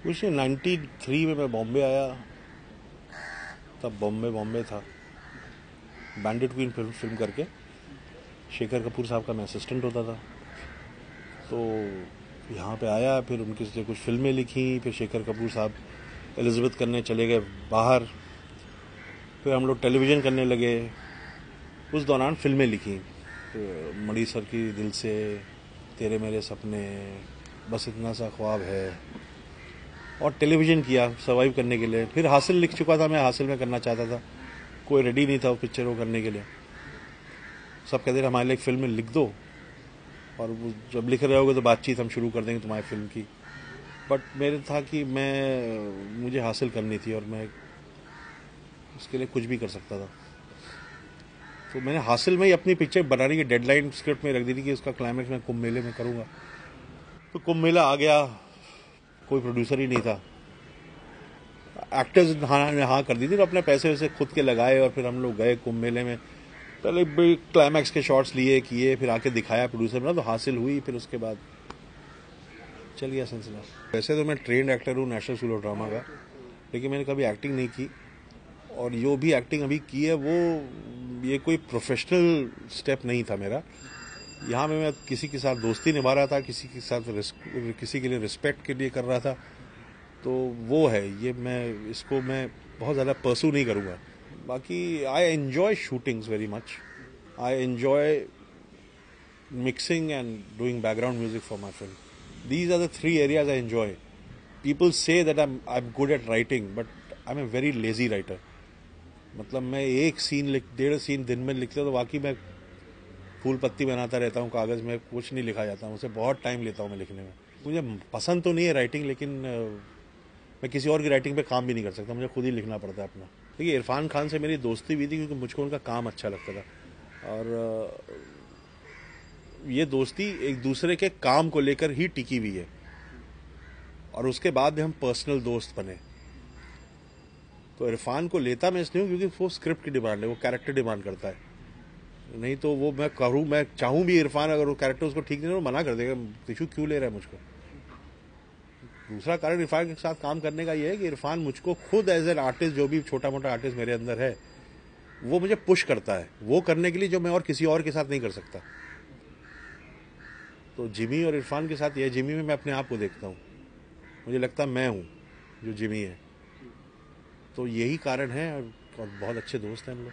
कुछ 93 में मैं बॉम्बे आया, तब बॉम्बे था। बैंडिट क्वीन फिल्म करके शेखर कपूर साहब का मैं असिस्टेंट होता था। तो यहाँ पे आया, फिर उनके से कुछ फिल्में लिखी, फिर शेखर कपूर साहब एलिजाबेथ करने चले गए बाहर, फिर हम लोग टेलीविज़न करने लगे। उस दौरान फिल्में लिखी, तो मणि सर की दिल से, तेरे मेरे सपने, बस इतना सा ख्वाब है, और टेलीविज़न किया सर्वाइव करने के लिए। फिर हासिल लिख चुका था मैं, हासिल में करना चाहता था, कोई रेडी नहीं था वो पिक्चर को करने के लिए। सब कहते थे हमारे लिए एक फिल्म लिख दो, और वो जब लिख रहे होगे तो बातचीत हम शुरू कर देंगे तुम्हारी फिल्म की। बट मेरे था कि मुझे हासिल करनी थी और मैं उसके लिए कुछ भी कर सकता था। तो मैंने हासिल में ही अपनी पिक्चर बनाने की डेडलाइन स्क्रिप्ट में रख दी थी कि उसका क्लाइमैक्स मैं कुंभ मेले में करूँगा। तो कुंभ मेला आ गया, कोई प्रोड्यूसर ही नहीं था, एक्टर्स ने हाँ कर दी थी, तो अपने पैसे वैसे खुद के लगाए और फिर हम लोग गए कुंभ मेले में। पहले क्लाइमैक्स के शॉट्स लिए किए, फिर आके दिखाया प्रोड्यूसर ने, तो हासिल हुई। फिर उसके बाद चल गया सिलसिला। वैसे तो मैं ट्रेंड एक्टर हूँ नेशनल स्कूल ऑफ ड्रामा का, लेकिन मैंने कभी एक्टिंग नहीं की, और जो भी एक्टिंग अभी की है वो ये कोई प्रोफेशनल स्टेप नहीं था मेरा। यहाँ मैं किसी के साथ दोस्ती निभा रहा था, किसी के साथ किसी के लिए रिस्पेक्ट के लिए कर रहा था। तो वो है ये, इसको मैं बहुत ज़्यादा परसू नहीं करूँगा। बाकी I enjoy shootings very much, I enjoy mixing and doing background music for my film. These are the three areas I enjoy. People say that I'm good at writing, but I'm a very lazy writer. मतलब मैं एक scene 1.5 scene दिन में लिखता हूँ, तो बाकी मैं फूल पत्ती बनाता रहता हूँ कागज़ में, कुछ नहीं लिखा जाता, मुझसे बहुत टाइम लेता हूँ मैं लिखने में। मुझे पसंद तो नहीं है राइटिंग, लेकिन मैं किसी और की राइटिंग पे काम भी नहीं कर सकता, मुझे खुद ही लिखना पड़ता है अपना। देखिए इरफान खान से मेरी दोस्ती भी थी क्योंकि मुझको उनका काम अच्छा लगता था, और ये दोस्ती एक दूसरे के काम को लेकर ही टिकी हुई है, और उसके बाद भी हम पर्सनल दोस्त बने। तो इरफान को लेता मैं इसलिए हूँ क्योंकि वो स्क्रिप्ट की डिमांड है, वो कैरेक्टर डिमांड करता है। नहीं तो वो मैं चाहूँ भी इरफान, अगर वो कैरेक्टर उसको ठीक नहीं है, वो मना कर देगा, टिशू क्यों ले रहा है मुझको। दूसरा कारण इरफान के साथ काम करने का ये है कि इरफान मुझको खुद एज एन आर्टिस्ट, जो भी छोटा मोटा आर्टिस्ट मेरे अंदर है, वो मुझे पुश करता है वो करने के लिए जो मैं और किसी और के साथ नहीं कर सकता। तो जिमी और इरफान के साथ, ये जिमी में मैं अपने आप को देखता हूँ, मुझे लगता है मैं हूँ जो जिमी है। तो यही कारण है, और बहुत अच्छे दोस्त हैं हम लोग।